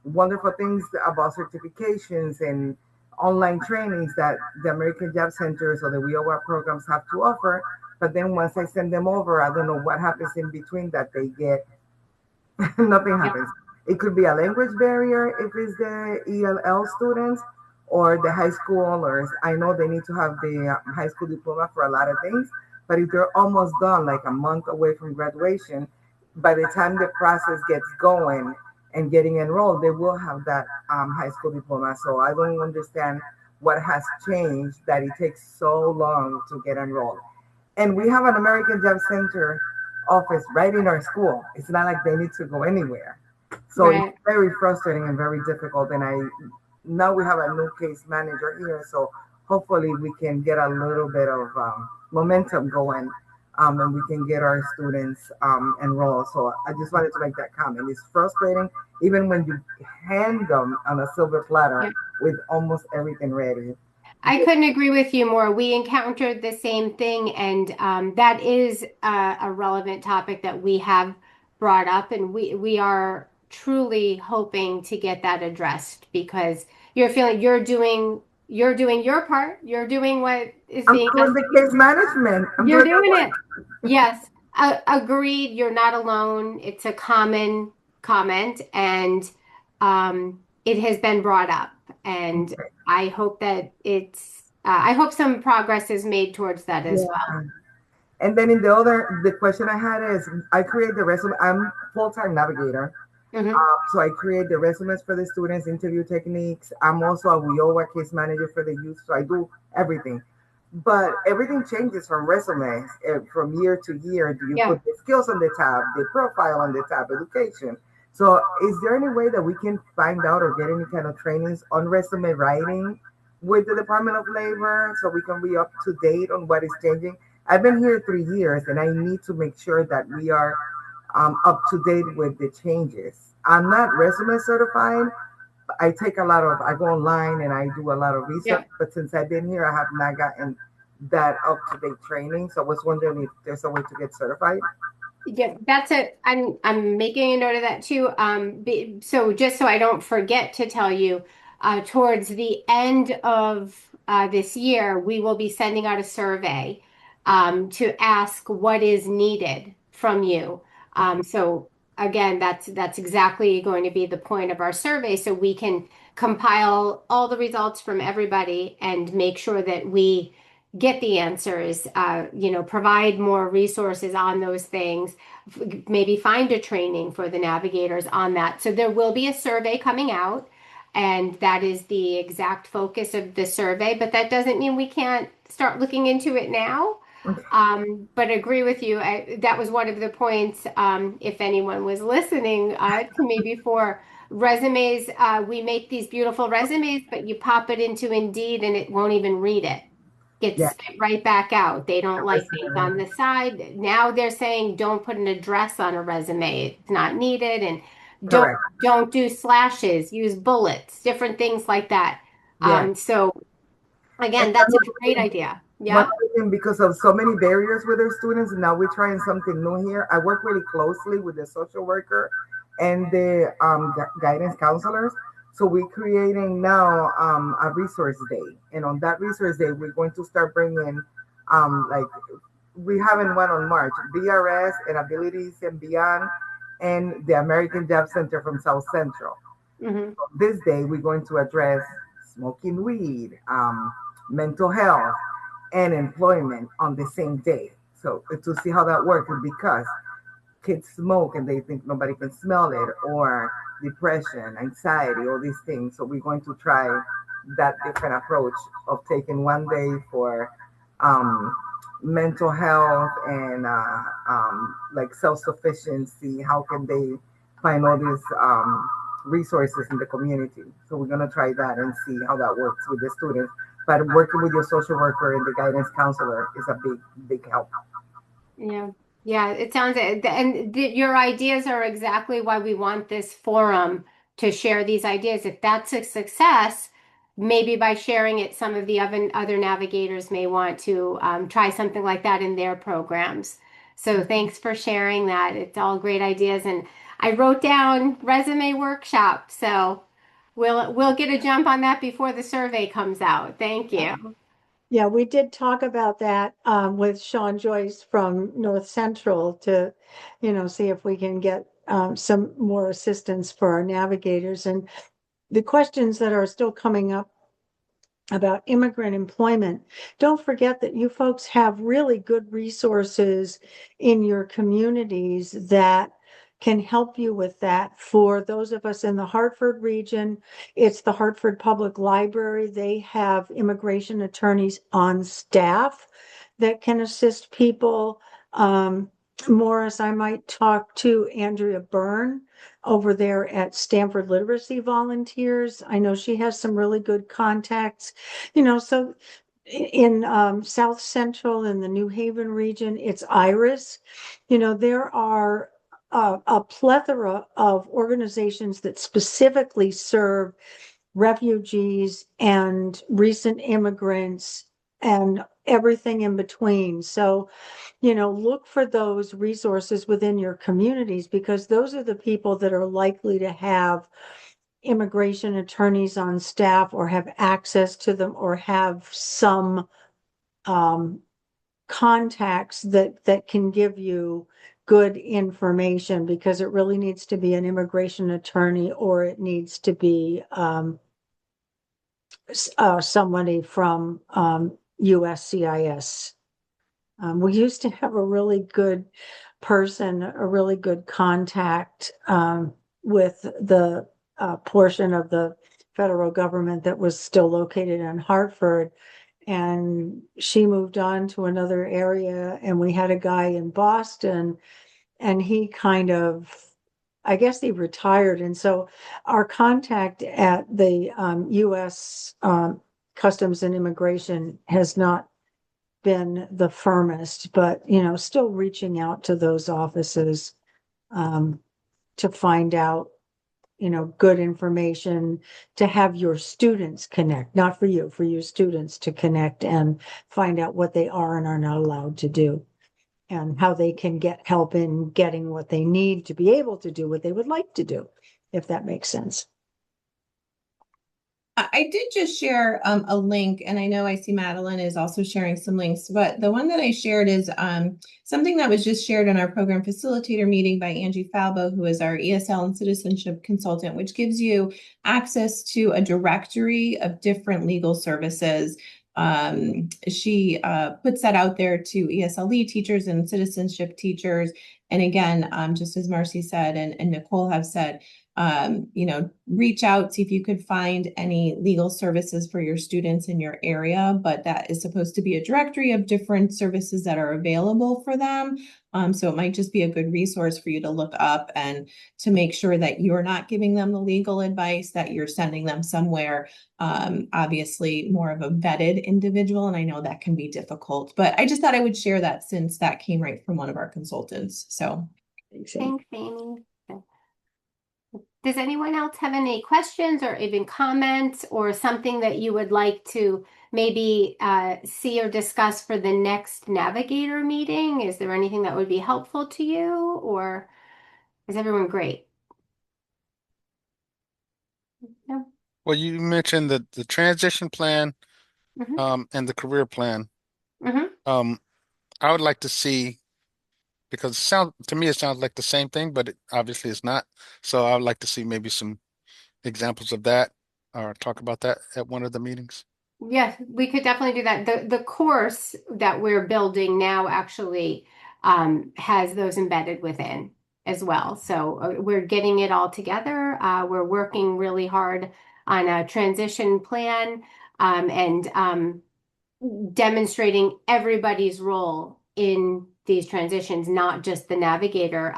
Speaker 6: wonderful things about certifications and online trainings that the American Job Centers or the WIOA programs have to offer. But then once I send them over, I don't know what happens in between that they get, nothing happens. It could be a language barrier if it's the ELL students or the high schoolers. I know they need to have the high school diploma for a lot of things, but if they're almost done, like a month away from graduation, by the time the process gets going and getting enrolled, they will have that high school diploma. So I don't understand what has changed that it takes so long to get enrolled. And we have an American Job Center office right in our school. It's not like they need to go anywhere. So
Speaker 1: Right.
Speaker 6: it's very frustrating and very difficult. And now we have a new case manager here. So hopefully we can get a little bit of momentum going, and we can get our students enrolled. So I just wanted to make that comment. It's frustrating even when you hand them on a silver platter
Speaker 1: Yeah.
Speaker 6: with almost everything ready.
Speaker 1: I couldn't agree with you more. We encountered the same thing, and that is a relevant topic that we have brought up, and we are truly hoping to get that addressed because you're feeling you're doing your part. You're doing what is
Speaker 6: I'm
Speaker 1: being
Speaker 6: doing
Speaker 1: asked
Speaker 6: the
Speaker 1: of you.
Speaker 6: case management. I'm
Speaker 1: You're
Speaker 6: doing the
Speaker 1: doing
Speaker 6: work.
Speaker 1: it. Yes, agreed. You're not alone. It's a common comment, and it has been brought up. And I hope that I hope some progress is made towards that as well.
Speaker 6: Yeah. And then the question I had is, I create the resume. I'm full-time navigator.
Speaker 1: Hmm.
Speaker 6: So I create the resumes for the students, interview techniques. I'm also a WIOA case manager for the youth, so I do everything. But everything changes from resumes from year to year. Do you
Speaker 1: Yeah.
Speaker 6: put the skills on the tab, the profile on the tab, education? So is there any way that we can find out or get any kind of trainings on resume writing with the Department of Labor so we can be up to date on what is changing? I've been here 3 years and I need to make sure that we are up to date with the changes. I'm not resume certified. I go online and I do a lot of research,
Speaker 1: Yeah.
Speaker 6: but since I've been here, I have not gotten that up to date training. So I was wondering if there's a way to get certified.
Speaker 1: Yeah, that's it. I'm making a note of that too. So just so I don't forget to tell you, towards the end of this year, we will be sending out a survey to ask what is needed from you. So again, that's exactly going to be the point of our survey, so we can compile all the results from everybody and make sure that we get the answers, provide more resources on those things, maybe find a training for the navigators on that. So there will be a survey coming out, and that is the exact focus of the survey, but that doesn't mean we can't start looking into it now. But agree with you. That was one of the points, if anyone was listening to me before. Resumes, we make these beautiful resumes, but you pop it into Indeed and it won't even read it. Gets
Speaker 6: Yeah,
Speaker 1: spit right back out. They don't like things
Speaker 6: resume.
Speaker 1: on the side. Now they're saying don't put an address on a resume. It's not needed. And don't
Speaker 6: Correct.
Speaker 1: don't do slashes, use bullets, different things like that.
Speaker 6: Yeah.
Speaker 1: So
Speaker 6: And
Speaker 1: again, that's a great idea.
Speaker 6: one
Speaker 1: Yeah.
Speaker 6: other thing, because of so many barriers with our students, now we're trying something new here. I work really closely with the social worker and the guidance counselors. So we're creating now a resource day, and on that resource day, we're going to start bringing like we haven't one on March, BRS and Abilities and Beyond, and the American Job Center from South Central.
Speaker 1: Hmm.
Speaker 6: This day, we're going to address smoking weed, mental health, and employment on the same day. So to see how that works, because kids smoke and they think nobody can smell it, or depression, anxiety, all these things. So we're going to try that different approach of taking one day for um, mental health and like self-sufficiency. How can they find all these resources in the community? So we're going to try that and see how that works with the students. But working with your social worker and the guidance counselor is a big help.
Speaker 1: Yeah. Yeah, it sounds and your ideas are exactly why we want this forum to share these ideas. If that's a success, maybe by sharing it, some of the other navigators may want to try something like that in their programs. So thanks for sharing that. It's all great ideas, and I wrote down resume workshop. So we'll get a jump on that before the survey comes out. Thank you.
Speaker 3: Yeah, we did talk about that with Sean Joyce from North Central to, see if we can get some more assistance for our navigators. And the questions that are still coming up about immigrant employment, don't forget that you folks have really good resources in your communities that can help you with that. For those of us in the Hartford region, it's the Hartford Public Library. They have immigration attorneys on staff that can assist people. Morris, I might talk to Andrea Byrne over there at Stanford Literacy Volunteers. I know she has some really good contacts, so in South Central in the New Haven region, it's Iris. There are a plethora of organizations that specifically serve refugees and recent immigrants and everything in between. So, look for those resources within your communities because those are the people that are likely to have immigration attorneys on staff or have access to them or have some contacts that can give you good information because it really needs to be an immigration attorney or it needs to be somebody from USCIS. We used to have a really good person, a really good contact with the portion of the federal government that was still located in Hartford. And she moved on to another area, and we had a guy in Boston, and he kind of, I guess he retired. And so our contact at the US Customs and Immigration has not been the firmest, but still reaching out to those offices to find out, good information to have your students connect, not for you, for your students to connect and find out what they are and are not allowed to do and how they can get help in getting what they need to be able to do what they would like to do, if that makes sense.
Speaker 5: I did just share a link, and I know I see Madeline is also sharing some links, but the one that I shared is something that was just shared in our program facilitator meeting by Angie Falbo, who is our ESL and citizenship consultant, which gives you access to a directory of different legal services. She puts that out there to ESLE teachers and citizenship teachers. And again, just as Marcy said and Nicole have said, reach out, see if you could find any legal services for your students in your area, but that is supposed to be a directory of different services that are available for them. So it might just be a good resource for you to look up and to make sure that you're not giving them the legal advice, that you're sending them somewhere, obviously more of a vetted individual. And I know that can be difficult, but I just thought I would share that since that came right from one of our consultants. So
Speaker 3: Thanks,
Speaker 1: Thanks, Amy. Does anyone else have any questions or even comments or something that you would like to maybe see or discuss for the next Navigator meeting? Is there anything that would be helpful to you, or is everyone great? No?
Speaker 2: Well, you mentioned the transition plan
Speaker 1: Mm-hmm.
Speaker 2: and the career plan.
Speaker 1: Mm-hmm.
Speaker 2: I would like to see because to me it sounds like the same thing, but obviously it's not. So I would like to see maybe some examples of that or talk about that at one of the meetings.
Speaker 1: Yes, we could definitely do that. The course that we're building now actually has those embedded within as well. So we're getting it all together. We're working really hard on a transition plan and demonstrating everybody's role in these transitions, not just the navigator.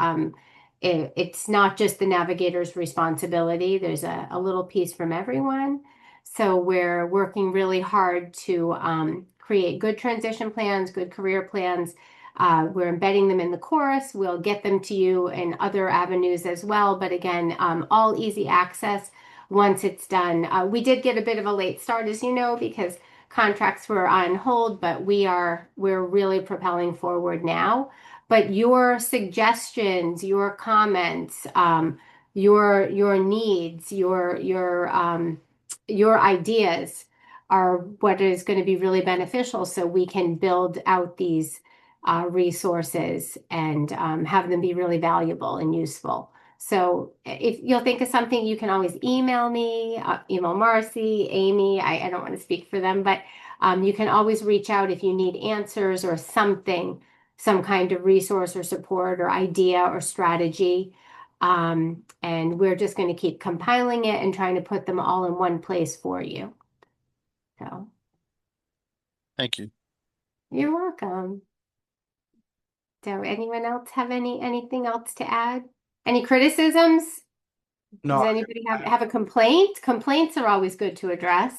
Speaker 1: It's not just the navigator's responsibility. There's a little piece from everyone. So we're working really hard to create good transition plans, good career plans. We're embedding them in the course. We'll get them to you in other avenues as well. But again, all easy access once it's done. We did get a bit of a late start, as you know, because contracts were on hold, but we're really propelling forward now. But your suggestions, your comments, your needs, your ideas are what is going to be really beneficial so we can build out these resources and have them be really valuable and useful. So if you'll think of something, you can always email me, email Marcy, Amy. I don't want to speak for them, but you can always reach out if you need answers or something, some kind of resource or support or idea or strategy. And we're just going to keep compiling it and trying to put them all in one place for you. So
Speaker 2: Thank you.
Speaker 1: you're welcome. So anyone else have anything else to add? Any criticisms?
Speaker 7: No,
Speaker 1: Does anybody have a complaint? Complaints are always good to address.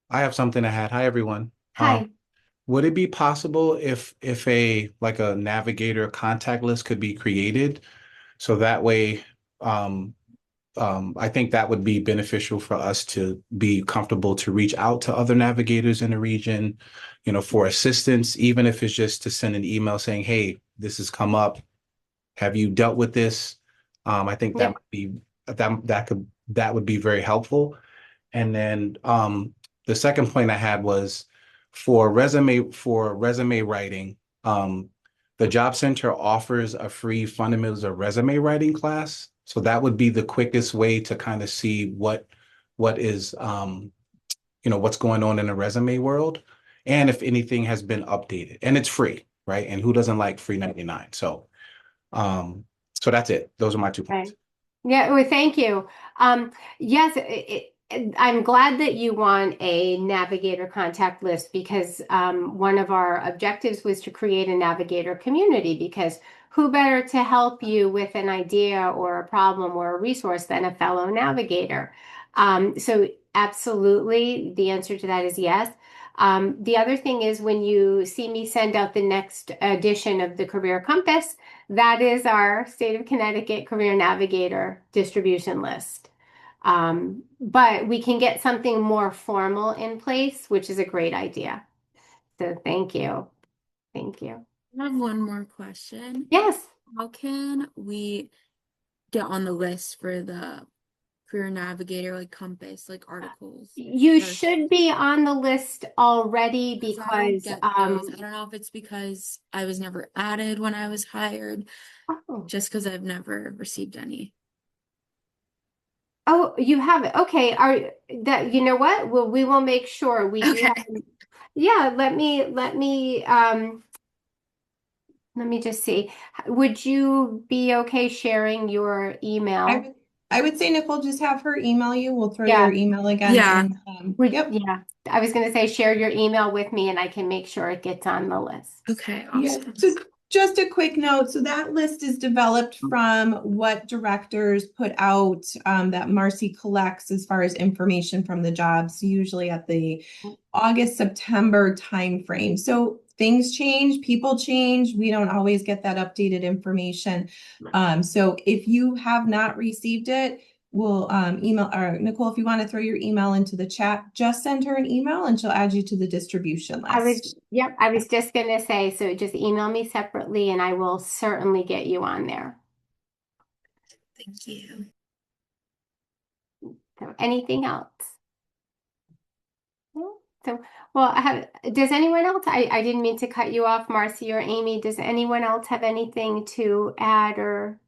Speaker 7: I have something to add. Hi, everyone.
Speaker 1: Hi.
Speaker 7: Would it be possible if a like a Navigator contact list could be created so that way um, I think that would be beneficial for us to be comfortable to reach out to other navigators in the region, for assistance, even if it's just to send an email saying, hey, this has come up. Have you dealt with this? I think that
Speaker 1: Yep.
Speaker 7: might be that would be very helpful. And then the second point I had was for resume writing, the Job Center offers a free fundamentals of resume writing class. So that would be the quickest way to kind of see what is what's going on in the resume world and if anything has been updated. And it's free, right? And who doesn't like free 99? So that's it. Those are my 2 points.
Speaker 1: Right. Yeah, well, thank you. Yes, I'm glad that you want a Navigator contact list because one of our objectives was to create a Navigator community because who better to help you with an idea or a problem or a resource than a fellow Navigator? So absolutely, the answer to that is yes. The other thing is when you see me send out the next edition of the Career Compass, that is our State of Connecticut Career Navigator distribution list. But we can get something more formal in place, which is a great idea. So thank you. Thank you.
Speaker 8: I have one more question.
Speaker 1: Yes.
Speaker 8: How can we get on the list for the Career Navigator, like Compass, like articles?
Speaker 1: You
Speaker 8: Or-
Speaker 1: should be on the list already
Speaker 8: 'Cause I don't
Speaker 1: because
Speaker 8: get those. I don't know if it's because I was never added when I was hired,
Speaker 1: oh,
Speaker 8: just because I've never received any.
Speaker 1: oh, you have it. Okay. You know what? Well, we will make sure we do
Speaker 8: Okay.
Speaker 1: have, yeah, let me just see. Would you be okay sharing your email?
Speaker 5: I would say, Nicole, just have her email you. We'll throw
Speaker 1: Yeah.
Speaker 5: your email again
Speaker 8: Yeah.
Speaker 5: and yep.
Speaker 1: Yeah. I was going to say share your email with me and I can make sure it gets on the list.
Speaker 8: Okay,
Speaker 5: Yeah,
Speaker 8: awesome.
Speaker 5: so just a quick note. So that list is developed from what directors put out that Marcy collects as far as information from the jobs, usually at the August, September timeframe. So things change, people change. We don't always get that updated information. So if you have not received it, we'll email or Nicole, if you want to throw your email into the chat, just send her an email and she'll add you to the distribution list.
Speaker 1: I was just going to say, so just email me separately and I will certainly get you on there.
Speaker 8: Thank you.
Speaker 1: So anything else? No? So, well, does anyone else, I didn't mean to cut you off, Marcy or Amy. Does anyone else have anything to add or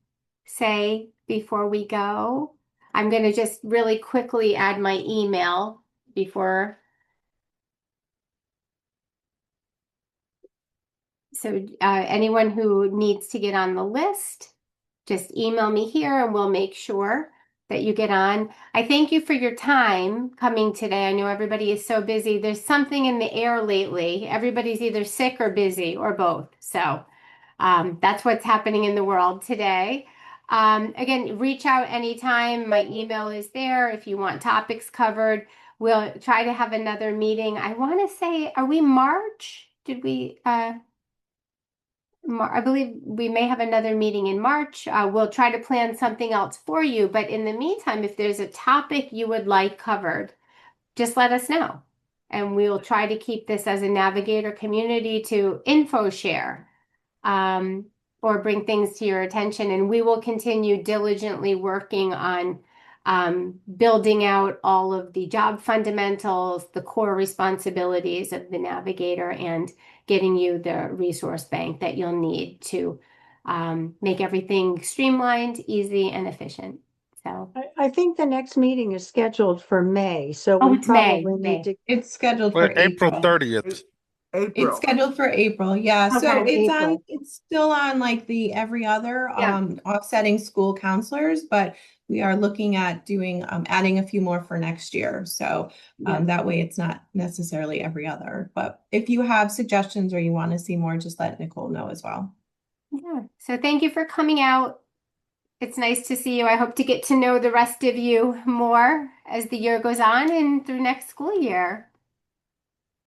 Speaker 1: say before we go? I'm going to just really quickly add my email before. So anyone who needs to get on the list, just email me here and we'll make sure that you get on. I thank you for your time coming today. I know everybody is so busy. There's something in the air lately. Everybody's either sick or busy or both. So that's what's happening in the world today. Again, reach out anytime. My email is there if you want topics covered. We'll try to have another meeting. I want to say, are we March? Did we? I believe we may have another meeting in March. We'll try to plan something else for you. But in the meantime, if there's a topic you would like covered, just let us know. And we'll try to keep this as a Navigator community to info share or bring things to your attention. And we will continue diligently working on building out all of the job fundamentals, the core responsibilities of the Navigator, and getting you the resource bank that you'll need to make everything streamlined, easy, and efficient. So,
Speaker 3: I think the next meeting is scheduled for May, so
Speaker 1: oh,
Speaker 3: we
Speaker 1: it's May,
Speaker 3: probably need to.
Speaker 5: It's scheduled
Speaker 2: For
Speaker 5: for
Speaker 2: April
Speaker 5: April.
Speaker 2: 30th.
Speaker 5: It's
Speaker 6: April.
Speaker 5: scheduled for April, yeah. So
Speaker 1: Okay.
Speaker 3: April.
Speaker 5: it's still on like the every other
Speaker 1: Yeah.
Speaker 5: offsetting school counselors, but we are looking at doing adding a few more for next year. So
Speaker 1: Yeah.
Speaker 5: that way it's not necessarily every other. But if you have suggestions or you want to see more, just let Nicole know as well.
Speaker 1: Yeah. So thank you for coming out. It's nice to see you. I hope to get to know the rest of you more as the year goes on and through next school year.